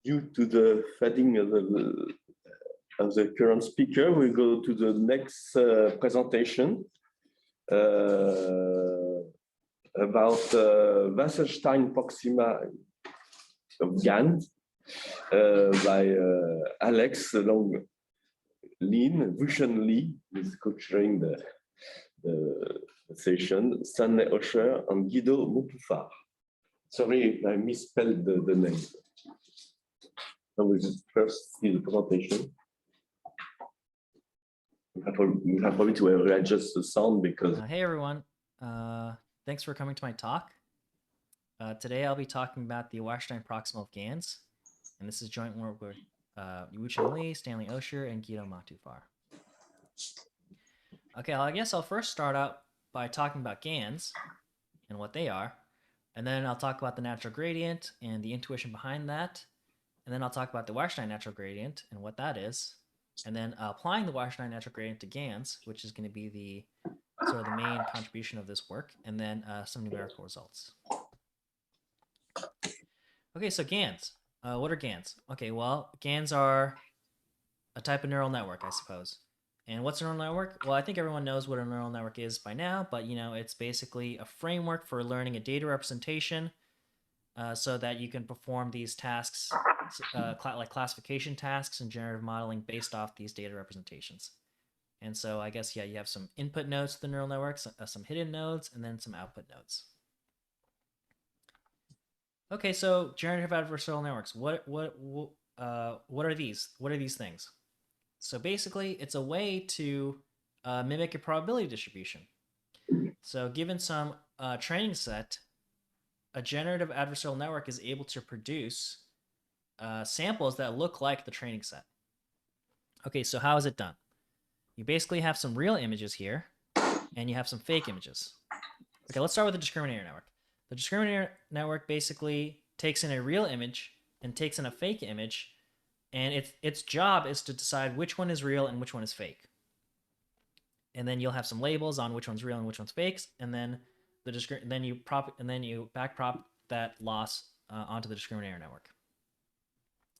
due to the fading of the current speaker, we go to the next presentation about Wasserstein Proximal of GANs by Alex Long Lean, Wuchen Lee is co-chairing the session, Stanley Osher, and Guido Montúfar. Sorry, I misspelled the name. So we just first see the presentation. We have probably to readjust the sound because... Hey everyone, thanks for coming to my talk. Today I'll be talking about the Wasserstein Proximal of GANs, and this is joint work with Wuchen Lee, Stanley Osher, and Guido Montúfar. Okay, I guess I'll first start out by talking about GANs and what they are, and then I'll talk about the natural gradient and the intuition behind that, and then I'll talk about the Wasserstein natural gradient and what that is, and then applying the Wasserstein natural gradient to GANs, which is going to be the sort of the main contribution of this work, and then some numerical results. Okay, so GANs. What are GANs? Okay, well, GANs are a type of neural network, I suppose. And what's a neural network? Well, I think everyone knows what a neural network is by now, but it's basically a framework for learning a data representation so that you can perform these tasks, like classification tasks and generative modeling based off these data representations. And so I guess, yeah, you have some input nodes to the neural networks, some hidden nodes, and then some output nodes. Okay, so generative adversarial networks. What are these? What are these things? So basically, it's a way to mimic a probability distribution. So given some training set, a generative adversarial network is able to produce samples that look like the training set. Okay, so how is it done? You basically have some real images here, and you have some fake images. Okay, let's start with the discriminator network. The discriminator network basically takes in a real image and takes in a fake image, and its job is to decide which one is real and which one is fake. And then you'll have some labels on which one's real and which one's fake, and then you backprop that loss onto the discriminator network.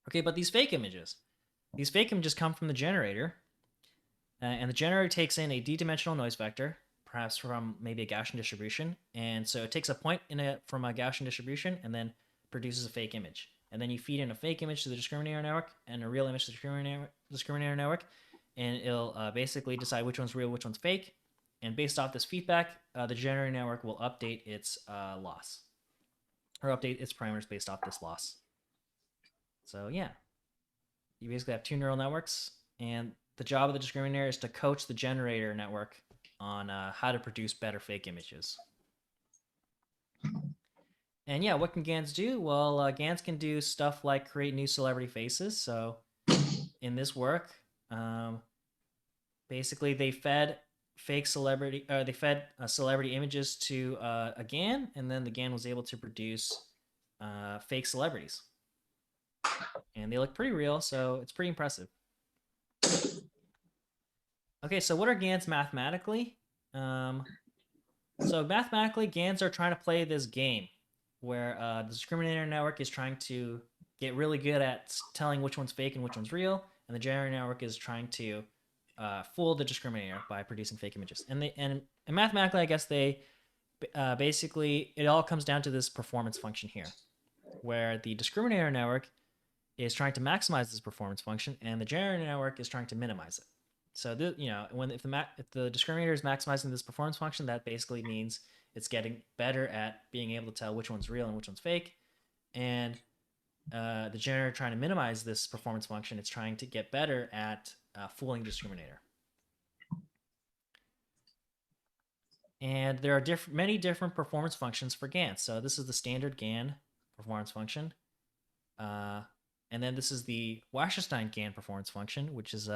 Okay, but these fake images come from the generator, and the generator takes in a d-dimensional noise vector, perhaps from maybe a Gaussian distribution, and so it takes a point from a Gaussian distribution and then produces a fake image. And then you feed in a fake image to the discriminator network and a real image to the discriminator network, and it'll basically decide which one's real, which one's fake. And based off this feedback, the generator network will update its loss, or update its parameters based off this loss. So yeah, you basically have two neural networks, and the job of the discriminator is to coach the generator network on how to produce better fake images. And yeah, what can GANs do? Well, GANs can do stuff like create new celebrity faces. So in this work, basically they fed celebrity images to a GAN, and then the GAN was able to produce fake celebrities. And they look pretty real, so it's pretty impressive. Okay, so what are GANs mathematically? So mathematically, GANs are trying to play this game where the discriminator network is trying to get really good at telling which one's fake and which one's real, and the generator network is trying to fool the discriminator by producing fake images. And mathematically, I guess they basically, it all comes down to this performance function here, where the discriminator network is trying to maximize this performance function, and the generator network is trying to minimize it. So if the discriminator is maximizing this performance function, that basically means it's getting better at being able to tell which one's real and which one's fake. And the generator trying to minimize this performance function, it's trying to get better at fooling the discriminator. And there are many different performance functions for GANs. So this is the standard GAN performance function. And then this is the Wasserstein GAN performance function, which is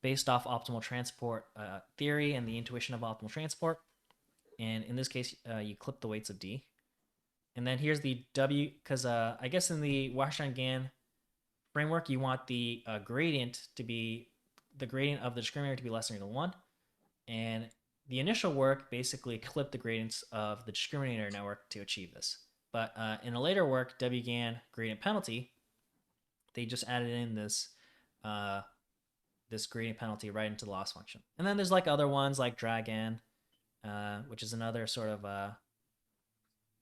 based off optimal transport theory and the intuition of optimal transport. And in this case, you clip the weights of D. And then here's the W, because I guess in the Wasserstein GAN framework, you want the gradient of the discriminator to be less than or equal to 1. And the initial work basically clipped the gradients of the discriminator network to achieve this. But in a later work, WGAN gradient penalty, they just added in this this gradient penalty right into the loss function. And then there's like other ones like GAN, which is another sort of a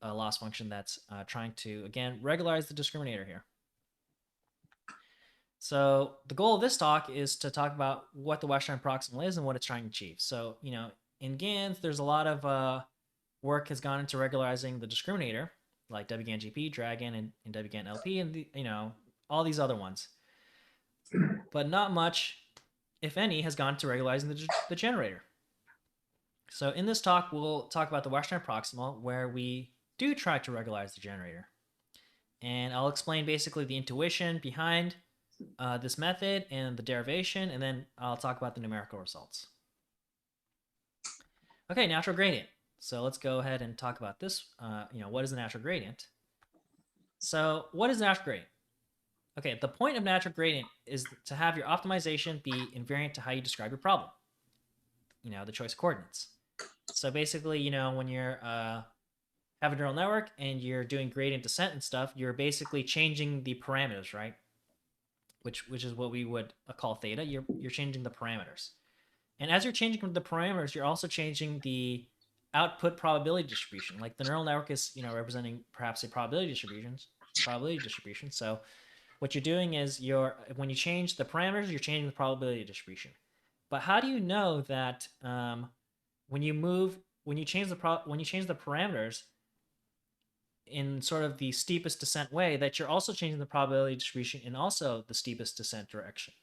loss function that's trying to, again, regularize the discriminator here. So the goal of this talk is to talk about what the Wasserstein proximal is and what it's trying to achieve. So, you know, in GANs, there's a lot of work has gone into regularizing the discriminator, like WGAN GP, DRAGAN, and WGAN LP, and you know, all these other ones. But not much, if any, has gone to regularizing the generator. So in this talk, we'll talk about the Wasserstein proximal, where we do try to regularize the generator. And I'll explain basically the intuition behind this method and the derivation, and then I'll talk about the numerical results. Okay, natural gradient. So let's go ahead and talk about this. You know, what is a natural gradient? So what is a natural gradient? Okay, the point of natural gradient is to have your optimization be invariant to how you describe your problem. You know, the choice of coordinates. So basically, you know, when you're have a neural network and you're doing gradient descent and stuff, you're basically changing the parameters, right? Which is what we would call theta. You're changing the parameters. And as you're changing the parameters, you're also changing the output probability distribution. Like the neural network is, you know, representing perhaps a probability distribution. So what you're doing is when you change the parameters, you're changing the probability distribution. But how do you know that when you change the parameters in sort of the steepest descent way, that you're also changing the probability distribution in also the steepest descent direction?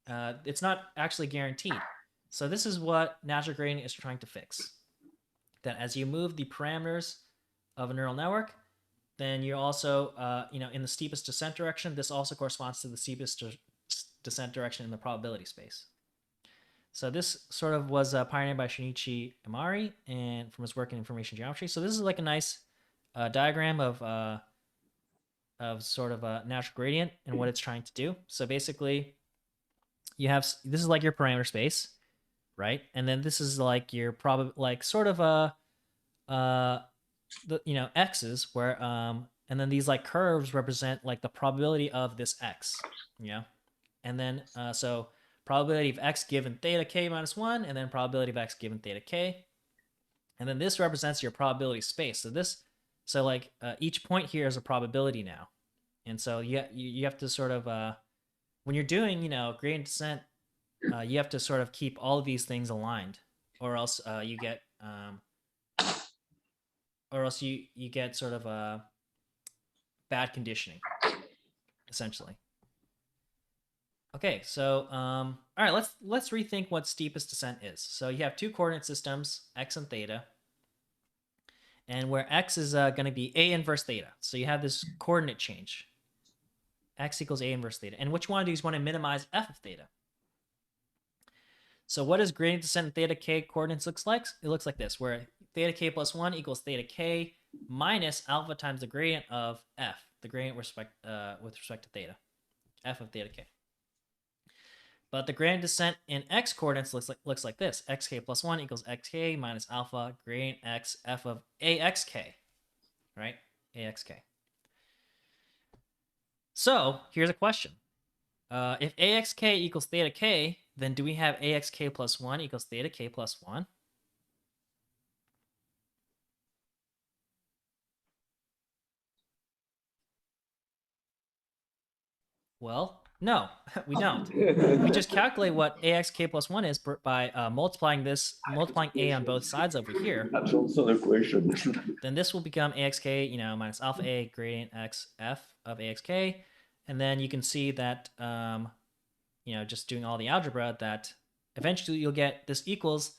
It's not actually guaranteed. So this is what natural gradient is trying to fix. That as you move the parameters of a neural network, then you're also, you know, in the steepest descent direction, this also corresponds to the steepest descent direction in the probability space. So this sort of was pioneered by Shinichi Imari and from his work in information geometry. So this is like a nice diagram of sort of a natural gradient and what it's trying to do. So basically, you have this is like your parameter space, right? And then this is like your sort of the, you know, x's where and then these like curves represent like the probability of this x, yeah. And then so probability of x given theta k minus 1, and then probability of x given theta k, and then this represents your probability space. So like each point here is a probability now, and so you have to sort of when you're doing, you know, gradient descent, you have to sort of keep all of these things aligned, or else you get sort of a bad conditioning, essentially. Okay, so all right, let's rethink what steepest descent is. So you have two coordinate systems, x and theta, and where x is going to be a inverse theta. So you have this coordinate change, x equals a inverse theta. And which one of these want to minimize f of theta? So what does gradient descent in theta k coordinates looks like? It looks like this, where theta k plus 1 equals theta k minus alpha times the gradient of f, the gradient with respect to theta, f of theta k. But the gradient descent in x coordinates looks like this. Xk plus 1 equals xk minus alpha gradient x f of axk, right? Axk. So here's a question. If axk equals theta k, then do we have axk plus 1 equals theta k plus 1? Well, no, we don't. We just calculate what axk plus 1 is by multiplying a on both sides over here. That's also the question. Then this will become axk, you know, minus alpha a gradient x f of axk. And then you can see that, you know, just doing all the algebra, that eventually you'll get this equals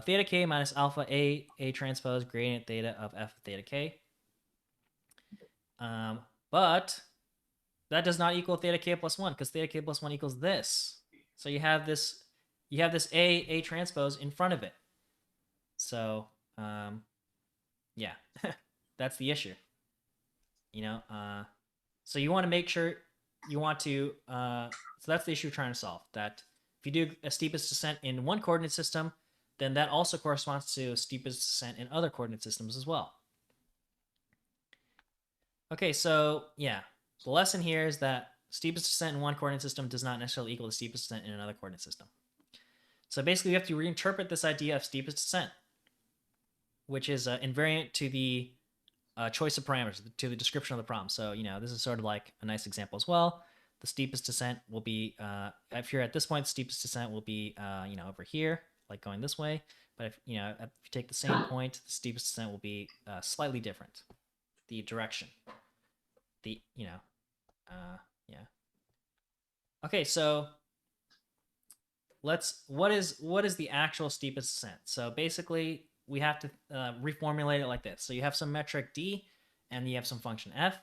theta k minus alpha a transpose gradient theta of f of theta k. But that does not equal theta k plus 1, because theta k plus 1 equals this. So you have this a transpose in front of it. So yeah, that's the issue. You know, so you want to make sure so that's the issue you're trying to solve. That if you do a steepest descent in one coordinate system, then that also corresponds to steepest descent in other coordinate systems as well. Okay, so yeah, the lesson here is that steepest descent in one coordinate system does not necessarily equal the steepest descent in another coordinate system. So basically, we have to reinterpret this idea of steepest descent, which is invariant to the choice of parameters, to the description of the problem. So, this is sort of like a nice example as well. The steepest descent will be, if you're at this point, the steepest descent will be, over here, like going this way. But if you take the same point, the steepest descent will be slightly different. The direction. Yeah. Okay, so what is the actual steepest descent? So basically, we have to reformulate it like this. So you have some metric d, and you have some function f.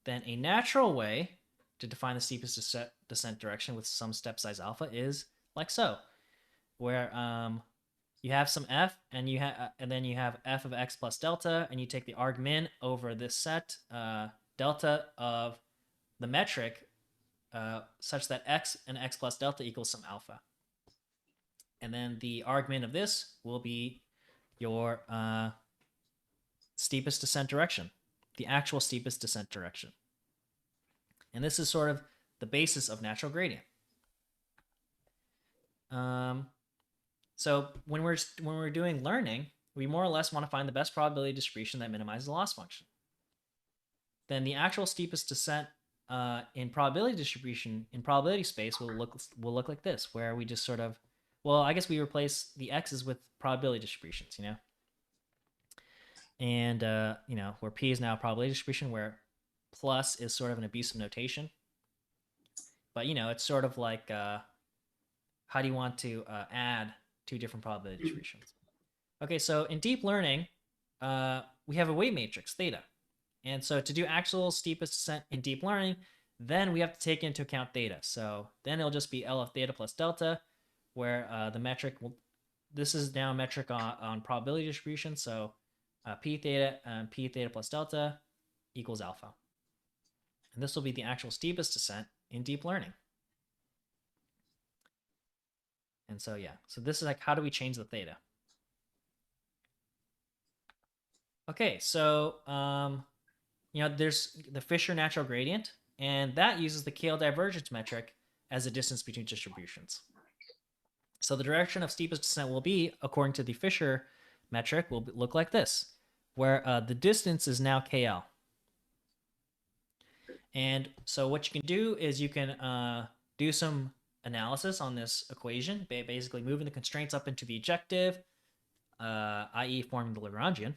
Then a natural way to define the steepest descent direction with some step size alpha is like so, where you have some f, and then you have f of x plus delta, and you take the argmin over this set delta of the metric such that x and x plus delta equals some alpha. And then the argmin of this will be your steepest descent direction, the actual steepest descent direction. And this is sort of the basis of natural gradient. So when we're doing learning, we more or less want to find the best probability distribution that minimizes the loss function. Then the actual steepest descent in probability distribution in probability space will look like this, where we just sort of, well, I guess we replace the x's with probability distributions, and where p is now a probability distribution, where plus is sort of an abusive notation. But it's sort of like how do you want to add two different probability distributions? Okay, so in deep learning, we have a weight matrix theta. And so to do actual steepest descent in deep learning, then we have to take into account theta. So then it'll just be L of theta plus delta, where the metric this is now a metric on probability distribution. So p theta plus delta equals alpha. And this will be the actual steepest descent in deep learning. And so, so this is like, how do we change the theta? Okay, so, there's the Fisher natural gradient, and that uses the KL divergence metric as a distance between distributions. So the direction of steepest descent will be, according to the Fisher metric, will look like this, where the distance is now KL. And so what you can do is you can do some analysis on this equation, basically moving the constraints up into the ejective, i.e. forming the Lagrangian.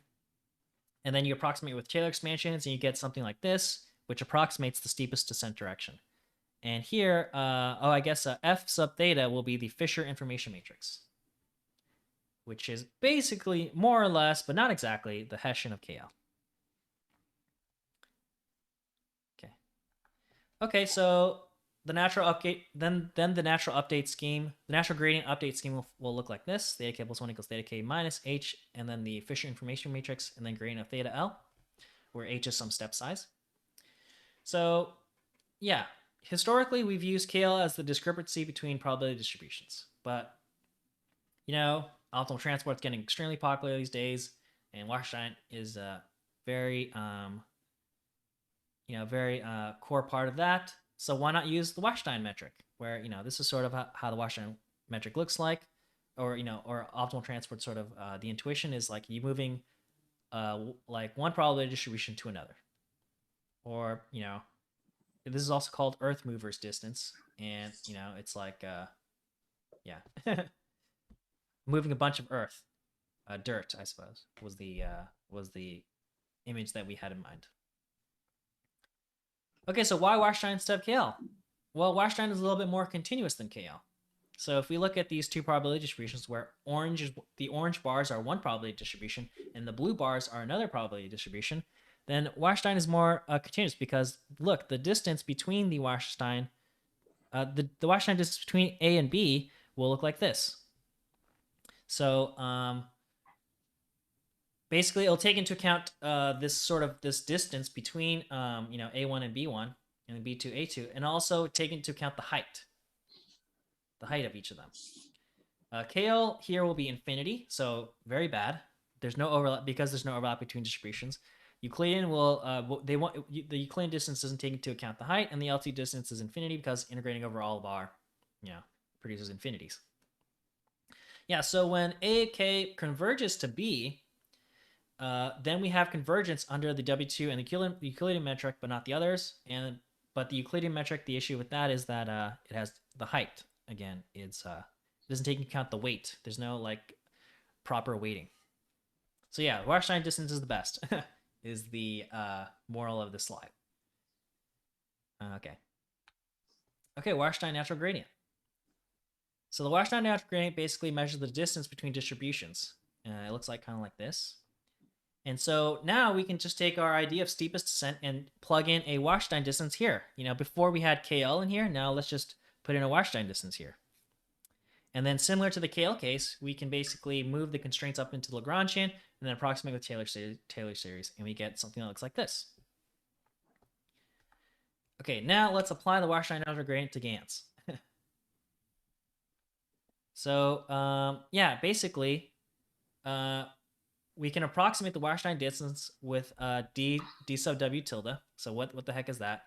And then you approximate with Taylor expansions, and you get something like this, which approximates the steepest descent direction. And here, I guess f sub theta will be the Fisher information matrix, which is basically more or less, but not exactly, the Hessian of KL. Okay, so the natural update, then the natural update scheme, the natural gradient update scheme will look like this: theta k plus 1 equals theta k minus h, and then the Fisher information matrix, and then gradient of theta L, where h is some step size. So, yeah, historically we've used KL as the discrepancy between probability distributions, but optimal transport's getting extremely popular these days, and Wasserstein is very very core part of that. So why not use the Wasserstein metric, where this is sort of how the Wasserstein metric looks like, or or optimal transport sort of the intuition is like you moving like one probability distribution to another, or this is also called Earth movers distance, and it's like moving a bunch of Earth, dirt, I suppose was the image that we had in mind. Okay, so why Wasserstein instead of KL? Well, Wasserstein is a little bit more continuous than KL. So if we look at these two probability distributions, where the orange bars are one probability distribution and the blue bars are another probability distribution, then Wasserstein is more continuous, because look, the distance between the Wasserstein, the Wasserstein distance between A and B will look like this. So basically, it'll take into account this distance between A1 and B1, and then B2, A2, and also take into account the height of each of them. KL here will be infinity, so very bad. There's no overlap, because there's no overlap between distributions. Euclidean will the Euclidean distance doesn't take into account the height, and the LT distance is infinity because integrating over all of R, produces infinities. Yeah, so when AK converges to B, then we have convergence under the W2 and the Euclidean metric, but not the others. But the Euclidean metric, the issue with that is that it has the height. Again, it doesn't take into account the weight. There's no like proper weighting. So yeah, Wasserstein distance is the best. Is the moral of the slide. Okay, Wasserstein natural gradient. So the Wasserstein natural gradient basically measures the distance between distributions. It looks like kind of like this. And so now we can just take our idea of steepest descent and plug in a Wasserstein distance here. Before we had KL in here, now let's just put in a Wasserstein distance here. And then similar to the KL case, we can basically move the constraints up into Lagrangian and then approximate with Taylor series, and we get something that looks like this. Okay, now let's apply the Wasserstein natural gradient to GANs. So yeah, basically, we can approximate the Wasserstein distance with d sub w tilde. So what the heck is that?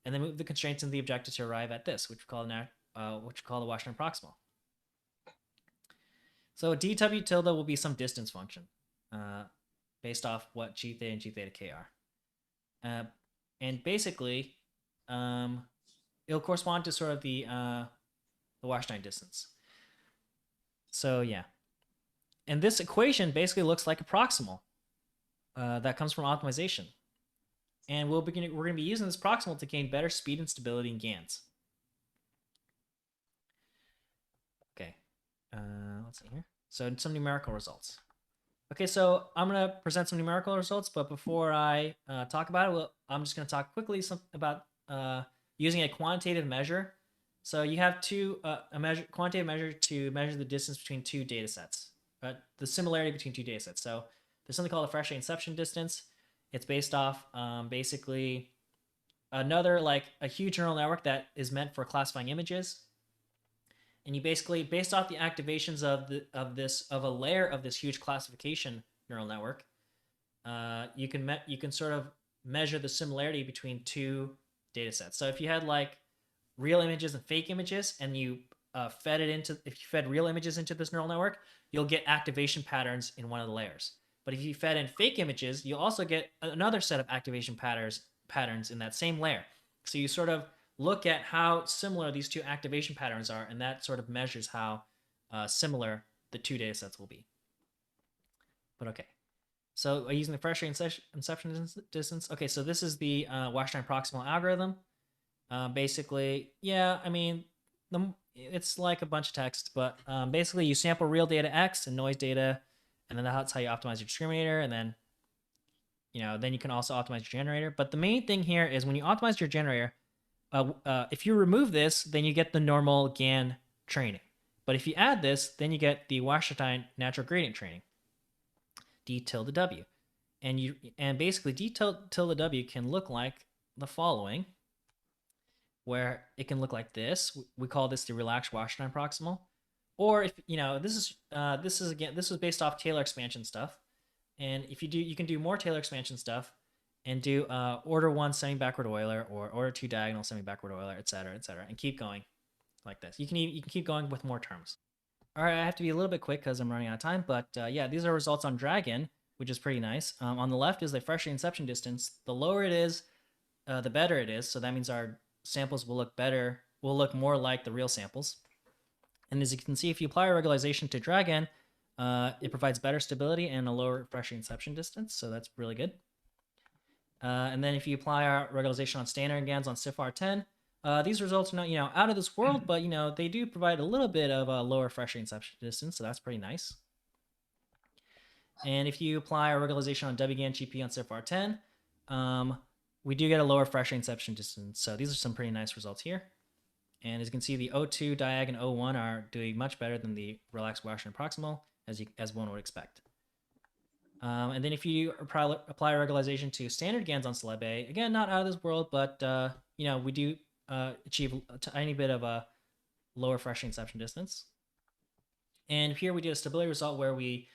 And then move the constraints in the objective to arrive at this, which we call the Wasserstein proximal. So dw tilde will be some distance function based off what g theta and g theta k are. And basically, it'll correspond to sort of the Wasserstein distance. So yeah. And this equation basically looks like a proximal that comes from optimization. And we're going to be using this proximal to gain better speed and stability in GANs. Okay, let's see here. So some numerical results. Okay, so I'm going to present some numerical results, but before I talk about it, I'm just going to talk quickly about using a quantitative measure. So you have a quantitative measure to measure the distance between two data sets. The similarity between two data sets. So there's something called a Fréchet Inception Distance. It's based off basically another like a huge neural network that is meant for classifying images. And you basically, based off the activations of a layer of this huge classification neural network, you can sort of measure the similarity between two data sets. So if you had like real images and fake images, and you if you fed real images into this neural network, you'll get activation patterns in one of the layers. But if you fed in fake images, you'll also get another set of activation patterns in that same layer. So you sort of look at how similar these two activation patterns are, and that sort of measures how similar the two data sets will be. But okay. So using the Fréchet Inception Distance. Okay, so this is the Wasserstein proximal algorithm. Basically, yeah, I mean, it's like a bunch of text, but basically you sample real data X and noise data, and then that's how you optimize your discriminator, and then then you can also optimize your generator. But the main thing here is when you optimize your generator, if you remove this, then you get the normal GAN training. But if you add this, then you get the Wasserstein natural gradient training, d tilde w, and basically d tilde w can look like the following, where it can look like this. We call this the relaxed Wasserstein proximal. Or if this was based off Taylor expansion stuff. And if you can do more Taylor expansion stuff and do order 1 semi-backward Euler or order 2 diagonal semi-backward Euler, etc., and keep going like this. You can keep going with more terms. All right, I have to be a little bit quick because I'm running out of time. But yeah, these are results on Dragon, which is pretty nice. On the left is the Fréchet Inception Distance. The lower it is, the better it is. So that means our samples will look more like the real samples. And as you can see, if you apply a regularization to Dragon, it provides better stability and a lower Fréchet Inception Distance, so that's really good. And then if you apply our regularization on standard GANs on CIFAR10, these results are not out of this world, but they do provide a little bit of a lower Fréchet Inception Distance, so that's pretty nice. And if you apply our regularization on WGAN GP on CIFAR10, we do get a lower Fréchet Inception Distance, so these are some pretty nice results here. And as you can see, the O2, Diag, and O1 are doing much better than the relaxed Wasserstein proximal, as one would expect. And then if you apply regularization to standard GANs on Celeb, again, not out of this world, but we do achieve a tiny bit of a lower Fréchet Inception Distance. And here we did a stability result where we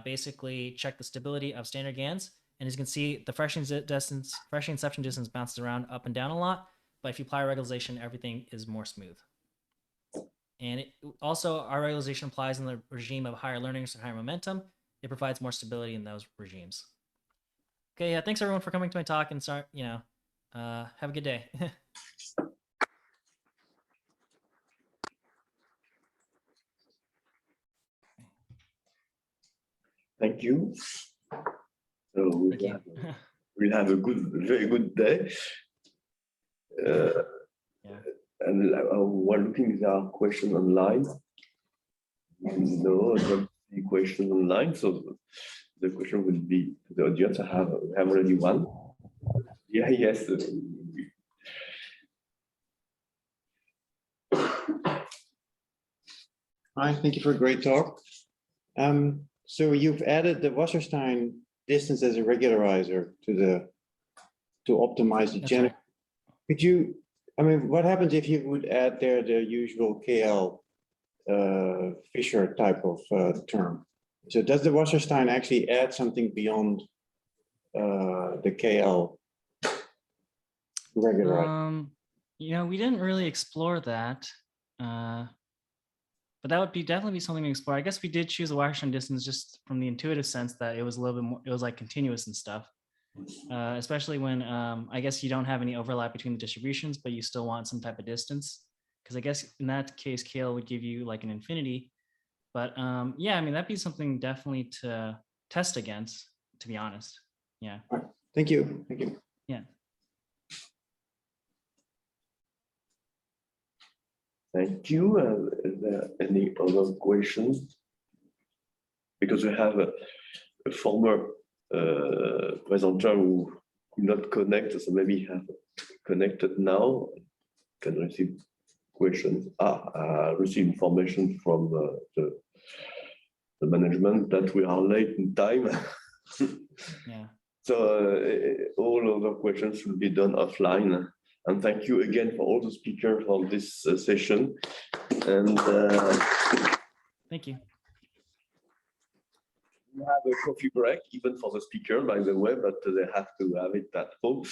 basically check the stability of standard GANs And as you can see, the Fréchet Inception Distance bounces around up and down a lot. But if you apply regularization, everything is more smooth. And also, our regularization applies in the regime of higher learnings and higher momentum. It provides more stability in those regimes. Okay, yeah, thanks everyone for coming to my talk, and have a good day. Thank you. So we'll have a very good day. Yeah. And while looking at our question online, no, I don't see question online. So the question will be the audience. I have already one. Yeah, yes. Hi, thank you for a great talk. So you've added the Wasserstein distance as a regularizer to optimize the generative. Could you, what happens if you would add there the usual KL Fisher type of term? So does the Wasserstein actually add something beyond the KL regularizer? We didn't really explore that. But that would definitely be something to explore. I guess we did choose a Wasserstein distance just from the intuitive sense that it was a little bit more, it was like continuous and stuff. Especially when I guess you don't have any overlap between the distributions, but you still want some type of distance. Because I guess in that case, KL would give you like an infinity. But yeah, that'd be something definitely to test against, to be honest. Yeah. All right. Thank you. Thank you. Yeah. Thank you. Is there any other questions? Because we have a former presenter who could not connect, so maybe have connected now. Can receive questions. Receive information from the management that we are late in time. Yeah. So all other questions will be done offline. And thank you again for all the speakers for this session. And thank you. We have a coffee break, even for the speaker, by the way, but they have to have it at home.